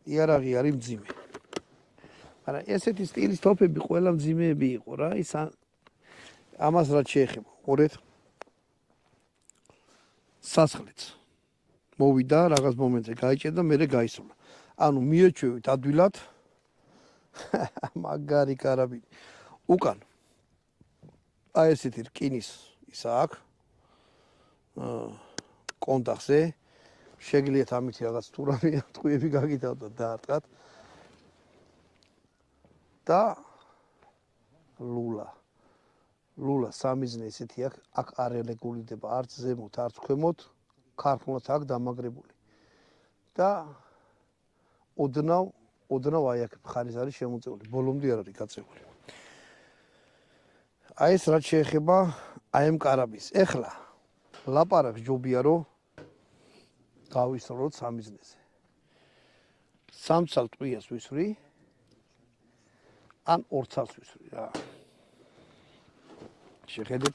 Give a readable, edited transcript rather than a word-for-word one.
იარაღი არის მძიმე. მაგრამ ესეთი სტილის თოფები ყველა მძიმეები იყო რა, ის ამას რაც შეეხება. ყურეთ. სასახლეც მოვიდა რაღაც მომენტზე გაიჭერდა, მერე გაისროლა. ანუ მიეჩვევით ადვილად მაგარი კარაბინი. უკან აი ესეთი რკინის ისა აქვს. კონტახზე შეგლიათ ამით რაღაც თურამე ტყუები გაგითავდათ დაარტყათ. და ლულა სამიზნე ესეთი აქ არ ელეგულიდება არც ზემოთ, არც ქვემოთ, ქარხნულად აქ დამაგრებული. და ოდნავ აი აქ მხარის არის შემოწეული, ბოლომდე არ არის გაწეული. აი ეს რაც შეეხება აი ამ კარაბინს. ეხლა ლაპარაკს ჯობია რომ გავისროლოთ სამიზნეზე. სამცალ ტყვიას ვისვრი ან ორ ცალს ვისვრი რა. შეხედეთ